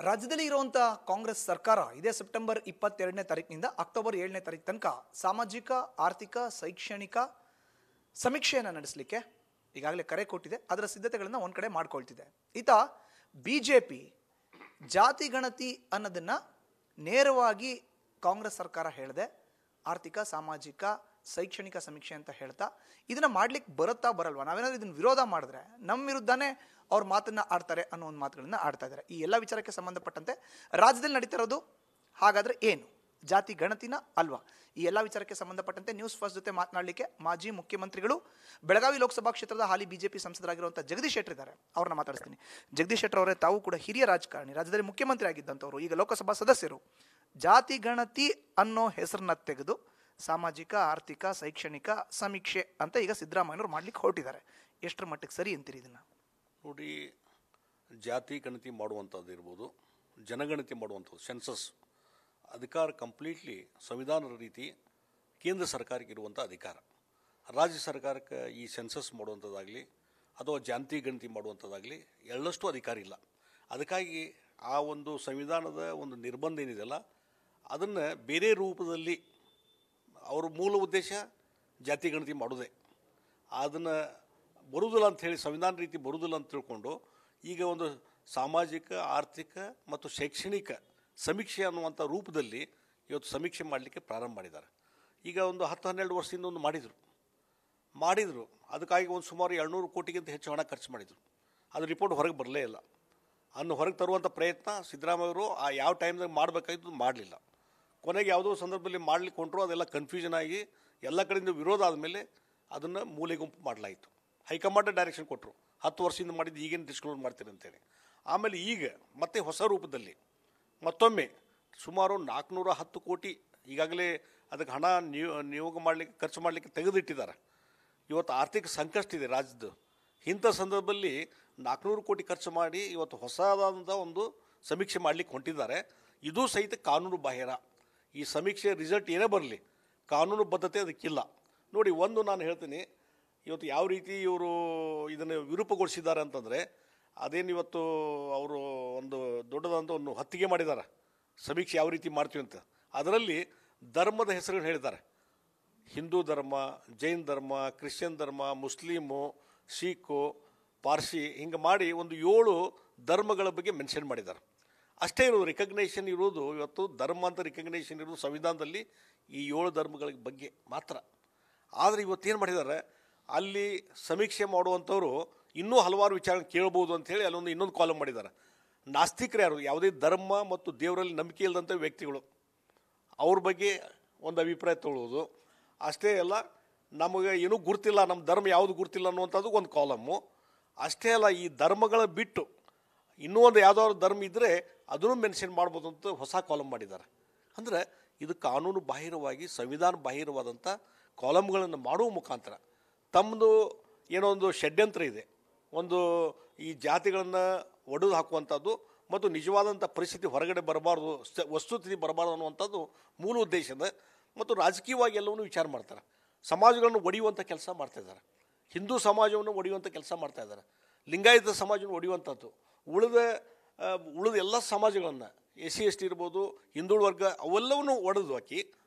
ರಾಜ್ಯದಲ್ಲಿ ಇರುವಂಥ ಕಾಂಗ್ರೆಸ್ ಸರ್ಕಾರ ಇದೇ ಸೆಪ್ಟೆಂಬರ್ 22ನೇ ತಾರೀಕಿನಿಂದ ಅಕ್ಟೋಬರ್ 7ನೇ ತಾರೀಕು ತನಕ ಸಾಮಾಜಿಕ ಆರ್ಥಿಕ ಶೈಕ್ಷಣಿಕ ಸಮೀಕ್ಷೆಯನ್ನು ನಡೆಸಲಿಕ್ಕೆ ಈಗಾಗಲೇ ಕರೆ ಕೊಟ್ಟಿದೆ. ಅದರ ಸಿದ್ಧತೆಗಳನ್ನು ಒಂದು ಕಡೆ ಮಾಡ್ಕೊಳ್ತಿದೆ. ಈತ ಬಿಜೆಪಿ ಜಾತಿ ಗಣತಿ ಅನ್ನೋದನ್ನು ನೇರವಾಗಿ ಕಾಂಗ್ರೆಸ್ ಸರ್ಕಾರ ಹೇಳಿದೆ ಆರ್ಥಿಕ ಸಾಮಾಜಿಕ ಶೈಕ್ಷಣಿಕ ಸಮೀಕ್ಷೆ ಅಂತ ಹೇಳ್ತಾ ಇದನ್ನ ಮಾಡ್ಲಿಕ್ಕೆ ಬರುತ್ತಾ ಬರಲ್ವಾ, ನಾವೇನಾದ್ರೂ ಇದನ್ನ ವಿರೋಧ ಮಾಡಿದ್ರೆ ನಮ್ಮ ವಿರುದ್ಧನೇ ಅವ್ರ ಮಾತನ್ನ ಆಡ್ತಾರೆ ಅನ್ನೋ ಒಂದು ಮಾತುಗಳನ್ನ ಆಡ್ತಾ ಇದ್ದಾರೆ. ಈ ಎಲ್ಲ ವಿಚಾರಕ್ಕೆ ಸಂಬಂಧಪಟ್ಟಂತೆ ರಾಜ್ಯದಲ್ಲಿ ನಡೀತಾ ಇರೋದು ಹಾಗಾದ್ರೆ ಏನು, ಜಾತಿ ಗಣತಿನ ಅಲ್ವಾ? ಈ ಎಲ್ಲ ವಿಚಾರಕ್ಕೆ ಸಂಬಂಧಪಟ್ಟಂತೆ ನ್ಯೂಸ್ ಫಸ್ಟ್ ಜೊತೆ ಮಾತನಾಡಲಿಕ್ಕೆ ಮಾಜಿ ಮುಖ್ಯಮಂತ್ರಿಗಳು ಬೆಳಗಾವಿ ಲೋಕಸಭಾ ಕ್ಷೇತ್ರದ ಹಾಲಿ ಬಿಜೆಪಿ ಸಂಸದರಾಗಿರುವಂತಹ ಜಗದೀಶ್ ಶೆಟ್ಟರ್ ಇದ್ದಾರೆ. ಅವ್ರನ್ನ ಮಾತಾಡಿಸ್ತೀನಿ. ಜಗದೀಶ್ ಶೆಟ್ಟರ್ ಅವರೇ, ತಾವು ಕೂಡ ಹಿರಿಯ ರಾಜಕಾರಣಿ, ರಾಜ್ಯದಲ್ಲಿ ಮುಖ್ಯಮಂತ್ರಿ ಆಗಿದ್ದಂಥವ್ರು, ಈಗ ಲೋಕಸಭಾ ಸದಸ್ಯರು. ಜಾತಿ ಗಣತಿ ಅನ್ನೋ ಹೆಸರನ್ನ ತೆಗೆದು ಸಾಮಾಜಿಕ ಆರ್ಥಿಕ ಶೈಕ್ಷಣಿಕ ಸಮೀಕ್ಷೆ ಅಂತ ಈಗ ಸಿದ್ದರಾಮಯ್ಯನವರು ಮಾಡ್ಲಿಕ್ಕೆ ಹೊರಟಿದ್ದಾರೆ. ಎಷ್ಟರ ಮಟ್ಟಿಗೆ ಸರಿ ಅಂತೀರಿ ಇದನ್ನ? ನೋಡಿ, ಜಾತಿ ಗಣತಿ ಮಾಡುವಂಥದ್ದು ಇರ್ಬೋದು, ಜನಗಣತಿ ಮಾಡುವಂಥದ್ದು, ಸೆನ್ಸಸ್ ಅಧಿಕಾರ ಕಂಪ್ಲೀಟ್ಲಿ ಸಂವಿಧಾನದ ರೀತಿ ಕೇಂದ್ರ ಸರ್ಕಾರಕ್ಕೆ ಇರುವಂಥ ಅಧಿಕಾರ. ರಾಜ್ಯ ಸರ್ಕಾರಕ್ಕೆ ಈ ಸೆನ್ಸಸ್ ಮಾಡುವಂಥದ್ದಾಗಲಿ ಅಥವಾ ಜಾತಿ ಗಣತಿ ಮಾಡುವಂಥದ್ದಾಗಲಿ ಎಳ್ಳಷ್ಟು ಅಧಿಕಾರ ಇಲ್ಲ. ಅದಕ್ಕಾಗಿ ಆ ಒಂದು ಸಂವಿಧಾನದ ಒಂದು ನಿರ್ಬಂಧ ಏನಿದೆಯಲ್ಲ ಅದನ್ನು ಬೇರೆ ರೂಪದಲ್ಲಿ ಅವ್ರ ಮೂಲ ಉದ್ದೇಶ ಜಾತಿ ಗಣತಿ ಮಾಡೋದೇ, ಅದನ್ನು ಬರುವುದಿಲ್ಲ ಅಂಥೇಳಿ ಸಂವಿಧಾನ ರೀತಿ ಬರುವುದಿಲ್ಲ ಅಂತ ತಿಳ್ಕೊಂಡು ಈಗ ಒಂದು ಸಾಮಾಜಿಕ ಆರ್ಥಿಕ ಮತ್ತು ಶೈಕ್ಷಣಿಕ ಸಮೀಕ್ಷೆ ಅನ್ನುವಂಥ ರೂಪದಲ್ಲಿ ಇವತ್ತು ಸಮೀಕ್ಷೆ ಮಾಡಲಿಕ್ಕೆ ಪ್ರಾರಂಭ ಮಾಡಿದ್ದಾರೆ. ಈಗ ಒಂದು 10-12 ವರ್ಷದಿಂದ ಒಂದು ಮಾಡಿದರು ಅದಕ್ಕಾಗಿ ಒಂದು ಸುಮಾರು 200 ಕೋಟಿಗಿಂತ ಹೆಚ್ಚು ಹಣ ಖರ್ಚು ಮಾಡಿದರು. ಅದು ರಿಪೋರ್ಟ್ ಹೊರಗೆ ಬರಲೇ ಇಲ್ಲ. ಅನ್ನು ಹೊರಗೆ ತರುವಂಥ ಪ್ರಯತ್ನ ಸಿದ್ದರಾಮಯ್ಯವರು ಆ ಯಾವ ಟೈಮ್ದಾಗ ಮಾಡಬೇಕಾಗಿದ್ದು ಮಾಡಲಿಲ್ಲ. ಕೊನೆಗೆ ಯಾವುದೋ ಸಂದರ್ಭದಲ್ಲಿ ಮಾಡಲಿಕ್ಕೆ ಹೊಂಟರು, ಅದೆಲ್ಲ ಕನ್ಫ್ಯೂಷನ್ ಆಗಿ ಎಲ್ಲ ಕಡೆಯಿಂದ ವಿರೋಧ ಆದಮೇಲೆ ಅದನ್ನು ಮೂಲೆ ಗುಂಪು ಮಾಡಲಾಯಿತು. ಹೈಕಮಾಂಡ್ ಡೈರೆಕ್ಷನ್ ಕೊಟ್ಟರು, 10 ವರ್ಷದಿಂದ ಮಾಡಿದ್ದು ಈಗೇನು ಡಿಸ್ಕ್ಲೋಸ್ ಮಾಡ್ತೀರಿ ಅಂತೇಳಿ. ಆಮೇಲೆ ಈಗ ಮತ್ತೆ ಹೊಸ ರೂಪದಲ್ಲಿ ಮತ್ತೊಮ್ಮೆ ಸುಮಾರು 410 ಕೋಟಿ ಈಗಾಗಲೇ ಅದಕ್ಕೆ ಹಣ ನಿಯೋಗ ಮಾಡಲಿಕ್ಕೆ ಖರ್ಚು ಮಾಡಲಿಕ್ಕೆ ತೆಗೆದಿಟ್ಟಿದ್ದಾರೆ. ಇವತ್ತು ಆರ್ಥಿಕ ಸಂಕಷ್ಟ ಇದೆ ರಾಜ್ಯದ್ದು. ಇಂಥ ಸಂದರ್ಭದಲ್ಲಿ 400 ಕೋಟಿ ಖರ್ಚು ಮಾಡಿ ಇವತ್ತು ಹೊಸದಾದಂಥ ಒಂದು ಸಮೀಕ್ಷೆ ಮಾಡಲಿಕ್ಕೆ ಹೊಂಟಿದ್ದಾರೆ. ಇದು ಸಹಿತ ಕಾನೂನು ಬಾಹಿರ. ಈ ಸಮೀಕ್ಷೆ ರಿಸಲ್ಟ್ ಏನೇ ಬರಲಿ ಕಾನೂನು ಬದ್ಧತೆ ಅದಕ್ಕಿಲ್ಲ. ನೋಡಿ, ಒಂದು ನಾನು ಹೇಳ್ತೀನಿ, ಇವತ್ತು ಯಾವ ರೀತಿ ಇವರು ಇದನ್ನು ವಿರೂಪಗೊಳಿಸಿದ್ದಾರೆ ಅಂತಂದರೆ, ಅದೇನು ಇವತ್ತು ಅವರು ಒಂದು ದೊಡ್ಡದಂತ ಒಂದು ಹೊತ್ತಿಗೆ ಮಾಡಿದ್ದಾರೆ ಸಮೀಕ್ಷೆ ಯಾವ ರೀತಿ ಮಾಡ್ತೀವಿ ಅಂತ. ಅದರಲ್ಲಿ ಧರ್ಮದ ಹೆಸರುಗಳು ಹೇಳಿದ್ದಾರೆ. ಹಿಂದೂ ಧರ್ಮ, ಜೈನ್ ಧರ್ಮ, ಕ್ರಿಶ್ಚಿಯನ್ ಧರ್ಮ, ಮುಸ್ಲಿಮು, ಸಿಖು, ಪಾರ್ಸಿ, ಹಿಂಗೆ ಮಾಡಿ ಒಂದು 7 ಧರ್ಮಗಳ ಬಗ್ಗೆ ಮೆನ್ಷನ್ ಮಾಡಿದ್ದಾರೆ. ಅಷ್ಟೇ ಇರೋದು ರಿಕಗ್ನೇಷನ್ ಇರೋದು. ಇವತ್ತು ಧರ್ಮ ಅಂತ ರಿಕಗ್ನೇಷನ್ ಇರೋದು ಸಂವಿಧಾನದಲ್ಲಿ ಈ 7 ಧರ್ಮಗಳ ಬಗ್ಗೆ ಮಾತ್ರ. ಆದರೆ ಇವತ್ತೇನು ಮಾಡಿದ್ದಾರೆ, ಅಲ್ಲಿ ಸಮೀಕ್ಷೆ ಮಾಡುವಂಥವ್ರು ಇನ್ನೂ ಹಲವಾರು ವಿಚಾರ ಕೇಳ್ಬೋದು ಅಂಥೇಳಿ ಅಲ್ಲೊಂದು ಇನ್ನೊಂದು ಕಾಲಮ್ ಮಾಡಿದ್ದಾರೆ. ನಾಸ್ತಿಕರು ಯಾರು, ಯಾವುದೇ ಧರ್ಮ ಮತ್ತು ದೇವರಲ್ಲಿ ನಂಬಿಕೆ ಇಲ್ಲದಂಥ ವ್ಯಕ್ತಿಗಳು, ಅವ್ರ ಬಗ್ಗೆ ಒಂದು ಅಭಿಪ್ರಾಯ ತೊಗೊಳ್ಳೋದು. ಅಷ್ಟೇ ಅಲ್ಲ, ನಮಗೆ ಏನೂ ಗುರ್ತಿಲ್ಲ, ನಮ್ಮ ಧರ್ಮ ಯಾವುದು ಗುರ್ತಿಲ್ಲ ಅನ್ನುವಂಥದ್ದು ಒಂದು ಕಾಲಮ್ಮು. ಅಷ್ಟೇ ಅಲ್ಲ, ಈ ಕಾಲಮ್ಗಳ ಬಿಟ್ಟು ಇನ್ನೂ ಒಂದು ಯಾವುದಾದ್ರು ಧರ್ಮ ಇದ್ದರೆ ಅದನ್ನು ಮೆನ್ಷನ್ ಮಾಡ್ಬೋದು ಅಂತ ಹೊಸ ಕಾಲಮ್ ಮಾಡಿದ್ದಾರೆ. ಅಂದರೆ ಇದು ಕಾನೂನು ಬಾಹಿರವಾಗಿ ಸಂವಿಧಾನ ಬಾಹಿರವಾದಂಥ ಕಾಲಮ್ಗಳನ್ನು ಮಾಡುವ ಮುಖಾಂತರ ತಮ್ಮದು ಏನೋ ಒಂದು ಷಡ್ಯಂತ್ರ ಇದೆ, ಒಂದು ಈ ಜಾತಿಗಳನ್ನು ಒಡೆದು ಹಾಕುವಂಥದ್ದು ಮತ್ತು ನಿಜವಾದಂಥ ಪರಿಸ್ಥಿತಿ ಹೊರಗಡೆ ಬರಬಾರ್ದು, ವಸ್ತುಸ್ಥಿತಿ ಬರಬಾರ್ದು ಅನ್ನುವಂಥದ್ದು ಮೂಲ ಉದ್ದೇಶದ. ಮತ್ತು ರಾಜಕೀಯವಾಗಿ ಎಲ್ಲವನ್ನೂ ವಿಚಾರ ಮಾಡ್ತಾರೆ. ಸಮಾಜಗಳನ್ನು ಒಡೆಯುವಂಥ ಕೆಲಸ ಮಾಡ್ತಾಯಿದ್ದಾರೆ. ಹಿಂದೂ ಸಮಾಜವನ್ನು ಒಡೆಯುವಂಥ ಕೆಲಸ ಮಾಡ್ತಾಯಿದ್ದಾರೆ. ಲಿಂಗಾಯತ ಸಮಾಜವನ್ನು ಒಡೆಯುವಂಥದ್ದು. ಉಳಿದ ಎಲ್ಲ ಸಮಾಜಗಳನ್ನು SC ST ಇರ್ಬೋದು, ಹಿಂದುಳಿದ ವರ್ಗ, ಅವೆಲ್ಲವನ್ನೂ ಒಡೆದು ಹಾಕಿ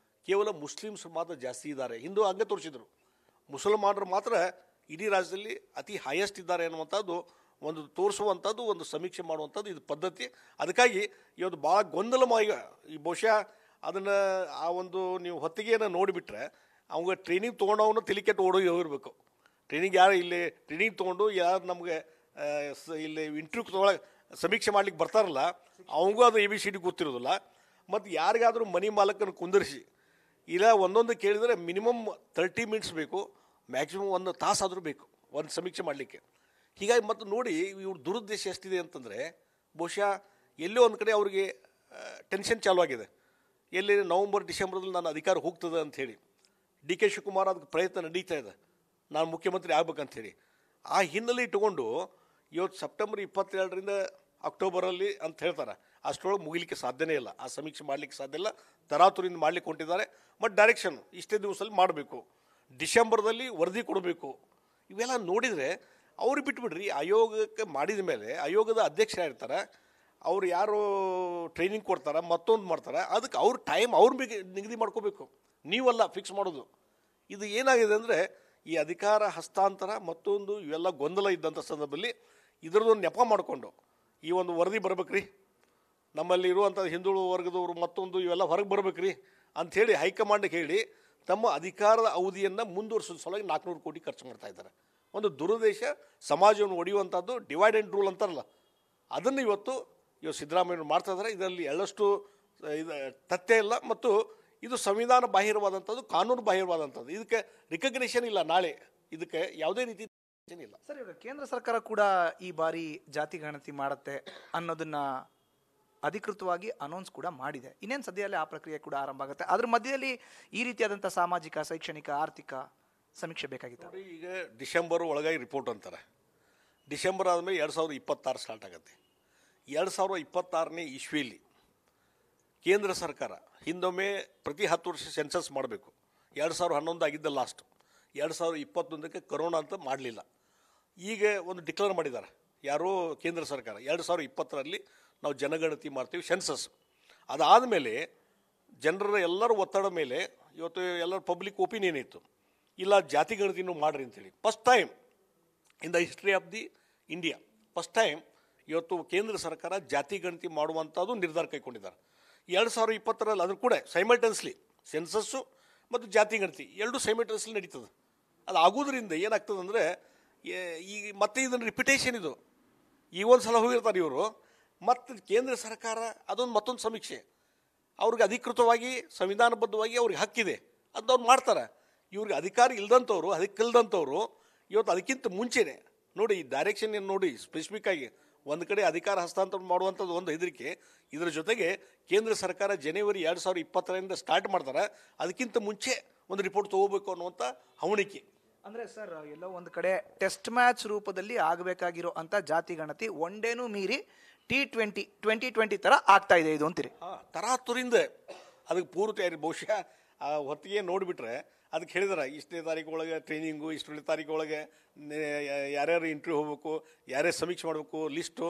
ಕೇವಲ ಮುಸ್ಲಿಮ್ಸ್ ಮಾತ್ರ ಜಾಸ್ತಿ ಇದ್ದಾರೆ. ಹಿಂದೂ ಹಂಗೆ ತೋರಿಸಿದರು, ಮುಸಲ್ಮಾನರು ಮಾತ್ರ ಇಡೀ ರಾಜ್ಯದಲ್ಲಿ ಅತಿ ಹೈಯೆಸ್ಟ್ ಇದ್ದಾರೆ ಅನ್ನುವಂಥದ್ದು ಒಂದು ತೋರಿಸುವಂಥದ್ದು, ಒಂದು ಸಮೀಕ್ಷೆ ಮಾಡುವಂಥದ್ದು ಇದು ಪದ್ಧತಿ. ಅದಕ್ಕಾಗಿ ಇವತ್ತು ಭಾಳ ಗೊಂದಲಮಯ. ಈ ಬಹುಶಃ ಅದನ್ನು ಆ ಒಂದು ನೀವು ಹೊತ್ತಿಗೆಯನ್ನು ನೋಡಿಬಿಟ್ರೆ ಅವಾಗ ಟ್ರೈನಿಂಗ್ ತೊಗೊಂಡವನು ತಲೆಕೆಟ್ಟು ಓಡೋಗಿ ಹೋಗಿರ್ಬೇಕು. ಟ್ರೈನಿಂಗ್ ಯಾರು ಇಲ್ಲಿ ಟ್ರೈನಿಂಗ್ ತೊಗೊಂಡು ಯಾರು ನಮಗೆ ಇಲ್ಲಿ ಇಂಟರ್ವ್ಯೂ ತೊಗೊಳಗೆ ಸಮೀಕ್ಷೆ ಮಾಡ್ಲಿಕ್ಕೆ ಬರ್ತಾರಲ್ಲ, ಅವಂಗೂ ಅದು ABCD ಗೊತ್ತಿರೋದಿಲ್ಲ. ಮತ್ತು ಯಾರಿಗಾದರೂ ಮನೆ ಮಾಲಕನ ಕುಂದರಿಸಿ ಇಲ್ಲ ಒಂದೊಂದು ಕೇಳಿದರೆ ಮಿನಿಮಮ್ 30 ಮಿನಿಟ್ಸ್ ಬೇಕು, ಮ್ಯಾಕ್ಸಿಮಮ್ 1 ತಾಸಾದರೂ ಬೇಕು ಒಂದು ಸಮೀಕ್ಷೆ ಮಾಡಲಿಕ್ಕೆ. ಹೀಗಾಗಿ ಮತ್ತು ನೋಡಿ ಇವ್ರ ದುರುದ್ದೇಶ ಎಷ್ಟಿದೆ ಅಂತಂದರೆ, ಬಹುಶಃ ಎಲ್ಲೋ ಒಂದು ಕಡೆ ಅವರಿಗೆ ಟೆನ್ಷನ್ ಚಾಲೂ ಆಗಿದೆ. ಎಲ್ಲಿ ನವಂಬರ್ ಡಿಸೆಂಬರ್ದಲ್ಲಿ ನಾನು ಅಧಿಕಾರ ಹೋಗ್ತದೆ ಅಂಥೇಳಿ DK ಶಿವಕುಮಾರ್ ಅದಕ್ಕೆ ಪ್ರಯತ್ನ ನಡೀತಾ ಇದೆ, ನಾನು ಮುಖ್ಯಮಂತ್ರಿ ಆಗ್ಬೇಕಂಥೇಳಿ. ಆ ಹಿನ್ನೆಲೆ ಇಟ್ಟುಕೊಂಡು ಇವತ್ತು ಸೆಪ್ಟೆಂಬರ್ 22ರಿಂದ ಅಕ್ಟೋಬರಲ್ಲಿ ಅಂತ ಹೇಳ್ತಾರೆ, ಅಷ್ಟರೊಳಗೆ ಮುಗಿಲಿಕ್ಕೆ ಸಾಧ್ಯನೇ ಇಲ್ಲ. ಆ ಸಮೀಕ್ಷೆ ಮಾಡಲಿಕ್ಕೆ ಸಾಧ್ಯ ಇಲ್ಲ, ತರಾತುರಿಂದ ಮಾಡಲಿಕ್ಕೆ ಹೊಂಟಿದ್ದಾರೆ. ಮತ್ತು ಡೈರೆಕ್ಷನ್ ಇಷ್ಟೇ ದಿವಸದಲ್ಲಿ ಮಾಡಬೇಕು, ಡಿಸೆಂಬರ್ದಲ್ಲಿ ವರದಿ ಕೊಡಬೇಕು. ಇವೆಲ್ಲ ನೋಡಿದರೆ ಅವ್ರು ಬಿಟ್ಬಿಡ್ರಿ. ಆಯೋಗಕ್ಕೆ ಮಾಡಿದ ಮೇಲೆ ಆಯೋಗದ ಅಧ್ಯಕ್ಷರಾಗಿರ್ತಾರೆ, ಅವ್ರು ಯಾರು ಟ್ರೈನಿಂಗ್ ಕೊಡ್ತಾರೆ ಮತ್ತೊಂದು ಮಾಡ್ತಾರೆ, ಅದಕ್ಕೆ ಅವ್ರ ಟೈಮ್ ಅವ್ರ ಬಗ್ಗೆ ನಿಗದಿ ಮಾಡ್ಕೋಬೇಕು, ನೀವಲ್ಲ ಫಿಕ್ಸ್ ಮಾಡೋದು. ಇದು ಏನಾಗಿದೆ ಅಂದರೆ ಈ ಅಧಿಕಾರ ಹಸ್ತಾಂತರ ಮತ್ತೊಂದು ಇವೆಲ್ಲ ಗೊಂದಲ ಇದ್ದಂಥ ಸಂದರ್ಭದಲ್ಲಿ ಇದರದೊಂದು ನೆಪ ಮಾಡಿಕೊಂಡು ಈ ಒಂದು ವರದಿ ಬರ್ಬೇಕ್ರಿ, ನಮ್ಮಲ್ಲಿ ಇರುವಂಥ ಹಿಂದುಳಿದ ವರ್ಗದವರು ಮತ್ತೊಂದು ಇವೆಲ್ಲ ಹೊರಗೆ ಬರ್ಬೇಕ್ರಿ ಅಂಥೇಳಿ ಹೈಕಮಾಂಡ್ಗೆ ಹೇಳಿ ತಮ್ಮ ಅಧಿಕಾರದ ಅವಧಿಯನ್ನು ಮುಂದುವರಿಸೋ ಸಲುವಾಗಿ 400 ಕೋಟಿ ಖರ್ಚು ಮಾಡ್ತಾ ಇದ್ದಾರೆ. ಒಂದು ದುರುದ್ದೇಶ, ಸಮಾಜವನ್ನು ಒಡೆಯುವಂಥದ್ದು, ಡಿವೈಡ್ ಆ್ಯಂಡ್ ರೂಲ್ ಅಂತಾರಲ್ಲ, ಅದನ್ನು ಇವತ್ತು ಸಿದ್ದರಾಮಯ್ಯವರು ಮಾಡ್ತಾ ಇದ್ದಾರೆ. ಇದರಲ್ಲಿ ಎಳ್ಳಷ್ಟು ಇದು ತಥ್ಯ ಇಲ್ಲ ಮತ್ತು ಇದು ಸಂವಿಧಾನ ಬಾಹಿರವಾದಂಥದ್ದು, ಕಾನೂನು ಬಾಹಿರವಾದಂಥದ್ದು. ಇದಕ್ಕೆ ರಿಕಗ್ನಿಷನ್ ಇಲ್ಲ, ನಾಳೆ ಇದಕ್ಕೆ ಯಾವುದೇ ರೀತಿ ಇಲ್ಲ. ಸರ್, ಇವಾಗ ಕೇಂದ್ರ ಸರ್ಕಾರ ಕೂಡ ಈ ಬಾರಿ ಜಾತಿ ಗಣತಿ ಮಾಡುತ್ತೆ ಅನ್ನೋದನ್ನ ಅಧಿಕೃತವಾಗಿ ಅನೌನ್ಸ್ ಕೂಡ ಮಾಡಿದೆ. ಇನ್ನೇನು ಸದ್ಯದಲ್ಲೇ ಆ ಪ್ರಕ್ರಿಯೆ ಕೂಡ ಆರಂಭ ಆಗುತ್ತೆ. ಅದ್ರ ಮಧ್ಯದಲ್ಲಿ ಈ ರೀತಿಯಾದಂಥ ಸಾಮಾಜಿಕ, ಶೈಕ್ಷಣಿಕ, ಆರ್ಥಿಕ ಸಮೀಕ್ಷೆ ಬೇಕಾಗಿತ್ತು. ಈಗ ಡಿಸೆಂಬರ್ ಒಳಗಾಗಿ ರಿಪೋರ್ಟ್ ಅಂತಾರೆ. ಡಿಸೆಂಬರ್ ಆದಮೇಲೆ 2026 ಸ್ಟಾರ್ಟ್ ಆಗುತ್ತೆ. 2026ನೇ ಇಸ್ವಿಯಲ್ಲಿ ಕೇಂದ್ರ ಸರ್ಕಾರ ಹಿಂದೊಮ್ಮೆ ಪ್ರತಿ 10 ವರ್ಷ ಸೆನ್ಸಸ್ ಮಾಡಬೇಕು. 2011 ಆಗಿದ್ದ ಲಾಸ್ಟ್. 2021ಕ್ಕೆ ಕೊರೋನಾ ಅಂತ ಮಾಡಲಿಲ್ಲ. ಈಗ ಒಂದು ಡಿಕ್ಲೇರ್ ಮಾಡಿದ್ದಾರೆ ಯಾರೋ ಕೇಂದ್ರ ಸರ್ಕಾರ, 2020ರಲ್ಲಿ ನಾವು ಜನಗಣತಿ ಮಾಡ್ತೀವಿ, ಸೆನ್ಸಸ್. ಅದಾದಮೇಲೆ ಜನರ ಎಲ್ಲರ ಒತ್ತಡ ಮೇಲೆ ಇವತ್ತು ಎಲ್ಲರ ಪಬ್ಲಿಕ್ ಒಪಿನಿಯನ್ ಇತ್ತು, ಇಲ್ಲ ಜಾತಿ ಗಣತಿನೂ ಮಾಡ್ರಿ ಅಂತೇಳಿ. First time in the history of the India, first time ಇವತ್ತು ಕೇಂದ್ರ ಸರ್ಕಾರ ಜಾತಿ ಗಣತಿ ಮಾಡುವಂಥದ್ದು ನಿರ್ಧಾರ ಕೈಗೊಂಡಿದ್ದಾರೆ. 2020ರಲ್ಲಿ ಅದ್ರ ಕೂಡ ಸೈಮಲ್ಟೇನಿಯಸ್ಲಿ ಸೆನ್ಸಸ್ಸು ಮತ್ತು ಜಾತಿ ಗಣತಿ ಎರಡೂ ಸೈಮಲ್ಟೇನಿಯಸ್ಲಿ ನಡೀತದೆ. ಅದು ಆಗೋದ್ರಿಂದ ಏನಾಗ್ತದೆ ಅಂದರೆ ಈಗ ಮತ್ತೆ ಇದನ್ನು ರಿಪಿಟೇಷನ್, ಇದು ಈಗ ಒಂದು ಸಲ ಹೋಗಿರ್ತಾರೆ ಇವರು, ಮತ್ತು ಕೇಂದ್ರ ಸರ್ಕಾರ ಅದೊಂದು ಮತ್ತೊಂದು ಸಮೀಕ್ಷೆ, ಅವ್ರಿಗೆ ಅಧಿಕೃತವಾಗಿ ಸಂವಿಧಾನಬದ್ಧವಾಗಿ ಅವ್ರಿಗೆ ಹಕ್ಕಿದೆ, ಅದವ್ರು ಮಾಡ್ತಾರೆ. ಇವ್ರಿಗೆ ಅಧಿಕಾರ ಇಲ್ದಂಥವ್ರು, ಅದಕ್ಕಿಲ್ದಂಥವ್ರು ಇವತ್ತು ಅದಕ್ಕಿಂತ ಮುಂಚೆನೇ ನೋಡಿ ಈ ಡೈರೆಕ್ಷನ್ ಏನು ನೋಡಿ ಸ್ಪೆಸಿಫಿಕ್ಕಾಗಿ ಒಂದು ಕಡೆ ಅಧಿಕಾರ ಹಸ್ತಾಂತರ ಮಾಡುವಂಥದ್ದು ಒಂದು ಹೆದರಿಕೆ, ಇದರ ಜೊತೆಗೆ ಕೇಂದ್ರ ಸರ್ಕಾರ ಜನವರಿ 2020ರಿಂದ ಸ್ಟಾರ್ಟ್ ಮಾಡ್ತಾರೆ, ಅದಕ್ಕಿಂತ ಮುಂಚೆ ಒಂದು ರಿಪೋರ್ಟ್ ತೊಗೋಬೇಕು ಅನ್ನುವಂಥ ಹವಣಿಕೆ. ಅಂದರೆ ಸರ್, ಎಲ್ಲೋ ಒಂದು ಕಡೆ ಟೆಸ್ಟ್ ಮ್ಯಾಚ್ ರೂಪದಲ್ಲಿ ಆಗಬೇಕಾಗಿರೋ ಅಂಥ ಜಾತಿ ಗಣತಿ ಒನ್ ಡೇನೂ ಮೀರಿ T20 ಥರ ಆಗ್ತಾ ಇದೆ ಇದು ಅಂತೀರಿ? ತರಾತುರಿಂದ ಅದಕ್ಕೆ ಪೂರ್ವ ತಯಾರಿ. ಬಹುಶಃ ಆ ಹೊತ್ತಿಗೆ ನೋಡಿಬಿಟ್ರೆ ಅದಕ್ಕೆ ಹೇಳಿದಾರೆ ಇಷ್ಟನೇ ತಾರೀಕು ಒಳಗೆ ಟ್ರೈನಿಂಗು, ಇಷ್ಟನೇ ತಾರೀಕು ಒಳಗೆ ಯಾರ್ಯಾರು ಇಂಟರ್ವ್ಯೂ ಹೋಗ್ಬೇಕು, ಯಾರ್ಯಾರು ಸಮೀಕ್ಷೆ ಮಾಡಬೇಕು, ಲಿಸ್ಟು.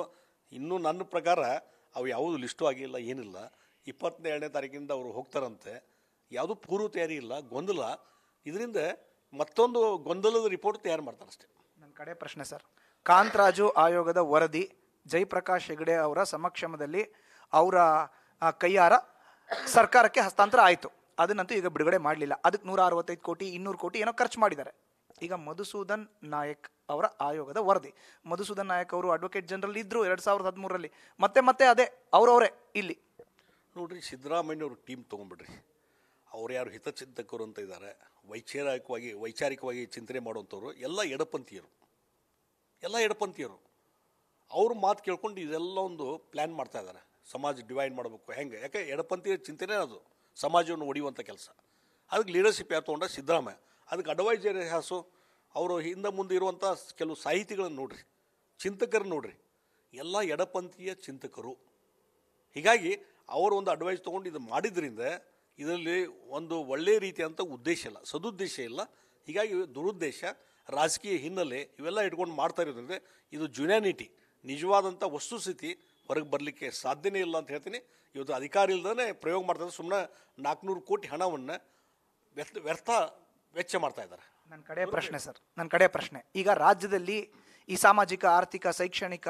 ಇನ್ನೂ ನನ್ನ ಪ್ರಕಾರ ಅವು ಯಾವುದು ಲಿಸ್ಟು ಆಗಿಲ್ಲ, ಏನಿಲ್ಲ. 22ನೇ ತಾರೀಕಿಂದ ಅವರು ಹೋಗ್ತಾರಂತೆ. ಯಾವುದೂ ಪೂರ್ವ ತಯಾರಿ ಇಲ್ಲ, ಗೊಂದಲ. ಇದರಿಂದ ಮತ್ತೊಂದು ಗೊಂದಲದ ರಿಪೋರ್ಟ್ ತಯಾರು ಮಾಡ್ತಾರೆ ಅಷ್ಟೇ. ನನ್ನ ಕಡೆ ಪ್ರಶ್ನೆ ಸರ್, ಕಾಂತರಾಜು ಆಯೋಗದ ವರದಿ ಜಯಪ್ರಕಾಶ್ ಹೆಗಡೆ ಅವರ ಸಮಕ್ಷಮದಲ್ಲಿ ಅವರ ಕೈಯಾರ ಸರ್ಕಾರಕ್ಕೆ ಹಸ್ತಾಂತರ ಆಯಿತು. ಅದನ್ನಂತೂ ಈಗ ಬಿಡುಗಡೆ ಮಾಡಲಿಲ್ಲ. ಅದಕ್ಕೆ 165 ಕೋಟಿ 200 ಕೋಟಿ ಏನೋ ಖರ್ಚು ಮಾಡಿದ್ದಾರೆ. ಈಗ ಮಧುಸೂದನ್ ನಾಯಕ್ ಅವರ ಆಯೋಗದ ವರದಿ. ಮಧುಸೂದನ್ ನಾಯಕ್ ಅವರು ಅಡ್ವೊಕೇಟ್ ಜನರಲ್ ಇದ್ದರು 2013ರಲ್ಲಿ. ಮತ್ತೆ ಅದೇ ಅವರವರೇ ಇಲ್ಲಿ ನೋಡ್ರಿ. ಸಿದ್ದರಾಮಯ್ಯವ್ರ ಟೀಮ್ ತೊಗೊಂಡ್ಬಿಡ್ರಿ. ಅವ್ರು ಯಾರು ಹಿತಚಿಂತಕರು ಅಂತ ಇದ್ದಾರೆ, ವೈಚಾರಿಕವಾಗಿ ಚಿಂತನೆ ಮಾಡುವಂಥವ್ರು ಎಲ್ಲ ಎಡಪಂಥೀಯರು. ಅವ್ರ ಮಾತು ಕೇಳ್ಕೊಂಡು ಇದೆಲ್ಲ ಒಂದು ಪ್ಲ್ಯಾನ್ ಮಾಡ್ತಾ ಇದ್ದಾರೆ. ಸಮಾಜ ಡಿವೈಡ್ ಮಾಡಬೇಕು ಹೆಂಗೆ, ಯಾಕೆ ಎಡಪಂಥೀಯ ಚಿಂತನೆ ಅದು ಸಮಾಜವನ್ನು ಒಡೆಯುವಂಥ ಕೆಲಸ. ಅದಕ್ಕೆ ಲೀಡರ್ಶಿಪ್ ಯಾರು ತೊಗೊಂಡ್ರೆ ಸಿದ್ದರಾಮಯ್ಯ. ಅದಕ್ಕೆ ಅಡ್ವೈಸರ್ ಹ್ಯಾಸು ಅವರು ಹಿಂದೆ ಮುಂದೆ ಇರುವಂಥ ಕೆಲವು ಸಾಹಿತಿಗಳನ್ನು ನೋಡ್ರಿ, ಚಿಂತಕರು ನೋಡ್ರಿ, ಎಲ್ಲ ಎಡಪಂಥೀಯ ಚಿಂತಕರು. ಹೀಗಾಗಿ ಅವರು ಒಂದು ಅಡ್ವೈಸ್ ತೊಗೊಂಡು ಇದು ಮಾಡಿದ್ರಿಂದ ಇದರಲ್ಲಿ ಒಂದು ಒಳ್ಳೆಯ ರೀತಿಯಂಥ ಉದ್ದೇಶ ಇಲ್ಲ, ಸದುದ್ದೇಶ ಇಲ್ಲ. ಹೀಗಾಗಿ ದುರುದ್ದೇಶ, ರಾಜಕೀಯ ಹಿನ್ನೆಲೆ ಇವೆಲ್ಲ ಇಟ್ಕೊಂಡು ಮಾಡ್ತಾ ಇರೋದ್ರಿಂದ ಇದು ಜುನ್ಯಾನಿಟಿ, ನಿಜವಾದಂಥ ವಸ್ತುಸ್ಥಿತಿ ಹೊರಗೆ ಬರಲಿಕ್ಕೆ ಸಾಧ್ಯನೇ ಇಲ್ಲ ಅಂತ ಹೇಳ್ತೀನಿ. ಇವತ್ತು ಅಧಿಕಾರ ಇಲ್ಲದೇ ಪ್ರಯೋಗ ಮಾಡ್ತಾರೆ. ಸುಮ್ಮನೆ 400 ಕೋಟಿ ಹಣವನ್ನು ವ್ಯರ್ಥ ವೆಚ್ಚ ಮಾಡ್ತಾ ಇದ್ದಾರೆ. ನನ್ನ ಕಡೆ ಪ್ರಶ್ನೆ ಈಗ ರಾಜ್ಯದಲ್ಲಿ ಈ ಸಾಮಾಜಿಕ, ಆರ್ಥಿಕ, ಶೈಕ್ಷಣಿಕ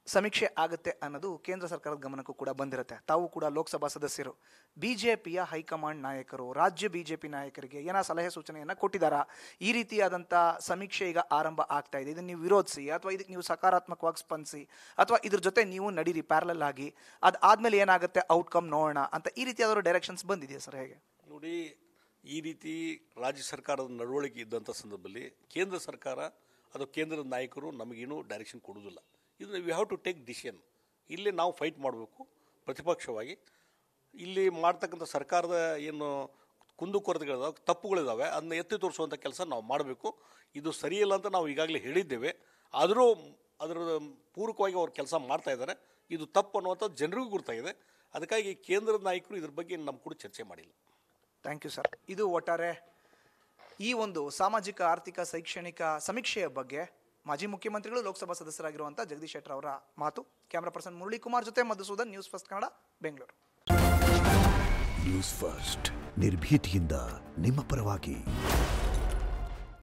ಸಮೀಕ್ಷೆ ಆಗುತ್ತೆ ಅನ್ನೋದು ಕೇಂದ್ರ ಸರ್ಕಾರದ ಗಮನಕ್ಕೂ ಕೂಡ ಬಂದಿರುತ್ತೆ. ತಾವು ಕೂಡ ಲೋಕಸಭಾ ಸದಸ್ಯರು. ಬಿಜೆಪಿಯ ಹೈಕಮಾಂಡ್ ನಾಯಕರು, ರಾಜ್ಯ ಬಿಜೆಪಿ ನಾಯಕರಿಗೆ ಏನೋ ಸಲಹೆ ಸೂಚನೆಯನ್ನು ಕೊಟ್ಟಿದ್ದಾರಾ? ಈ ರೀತಿಯಾದಂಥ ಸಮೀಕ್ಷೆ ಈಗ ಆರಂಭ ಆಗ್ತಾ ಇದೆ, ಇದನ್ನು ನೀವು ವಿರೋಧಿಸಿ ಅಥವಾ ಇದಕ್ಕೆ ನೀವು ಸಕಾರಾತ್ಮಕವಾಗಿ ಸ್ಪಂದಿಸಿ ಅಥವಾ ಇದ್ರ ಜೊತೆ ನೀವು ನಡೀರಿ ಪ್ಯಾರಲಲ್ ಆಗಿ, ಅದಾದಮೇಲೆ ಏನಾಗುತ್ತೆ ಔಟ್ಕಮ್ ನೋಡೋಣ ಅಂತ ಈ ರೀತಿಯಾದ ಡೈರೆಕ್ಷನ್ಸ್ ಬಂದಿದೆಯಾ ಸರ್? ಹೇಗೆ ನೋಡಿ, ಈ ರೀತಿ ರಾಜ್ಯ ಸರ್ಕಾರದ ನಡವಳಿಕೆ ಇದ್ದಂಥ ಸಂದರ್ಭದಲ್ಲಿ ಕೇಂದ್ರ ಸರ್ಕಾರ ಅದು ಕೇಂದ್ರದ ನಾಯಕರು ನಮಗೇನು ಡೈರೆಕ್ಷನ್ ಕೊಡೋದಿಲ್ಲ. ಇದು we have to take decision. ಇಲ್ಲಿ ನಾವು ಫೈಟ್ ಮಾಡಬೇಕು ಪ್ರತಿಪಕ್ಷವಾಗಿ. ಇಲ್ಲಿ ಮಾಡ್ತಕ್ಕಂಥ ಸರ್ಕಾರದ ಏನು ಕುಂದುಕೊರತೆಗಳಿದಾವೆ, ತಪ್ಪುಗಳಿದ್ದಾವೆ, ಅದನ್ನ ಎತ್ತಿ ತೋರಿಸುವಂಥ ಕೆಲಸ ನಾವು ಮಾಡಬೇಕು. ಇದು ಸರಿಯಿಲ್ಲ ಅಂತ ನಾವು ಈಗಾಗಲೇ ಹೇಳಿದ್ದೇವೆ. ಆದರೂ ಅದರ ಪೂರಕವಾಗಿ ಅವ್ರು ಕೆಲಸ ಮಾಡ್ತಾ ಇದ್ದಾರೆ. ಇದು ತಪ್ಪು ಅನ್ನುವಂಥದ್ದು ಜನರಿಗೂ ಗೊತ್ತಾಗಿದೆ. ಅದಕ್ಕಾಗಿ ಕೇಂದ್ರದ ನಾಯಕರು ಇದ್ರ ಬಗ್ಗೆ ನಮ್ಮ ಕೂಡ ಚರ್ಚೆ ಮಾಡಿಲ್ಲ. Thank you sir. ಇದು ಒಟ್ಟಾರೆ ಈ ಒಂದು ಸಾಮಾಜಿಕ, ಆರ್ಥಿಕ, ಶೈಕ್ಷಣಿಕ ಸಮೀಕ್ಷೆಯ ಬಗ್ಗೆ ಮಾಜಿ ಮುಖ್ಯಮಂತ್ರಿಗಳು ಲೋಕಸಭಾ ಸದಸ್ಯರಾಗಿರುವಂಥ ಜಗದೀಶ್ ಶೆಟ್ಟರ್ ಅವರ ಮಾತು. ಕ್ಯಾಮರಾ ಪರ್ಸನ್ ಮುರಳಿ ಕುಮಾರ್ ಜೊತೆ Madhusudan, news first Kannada, Bengaluru. News first ನಿರ್ಭೀತಿಯಿಂದ ನಿಮ್ಮ ಪರವಾಗಿ.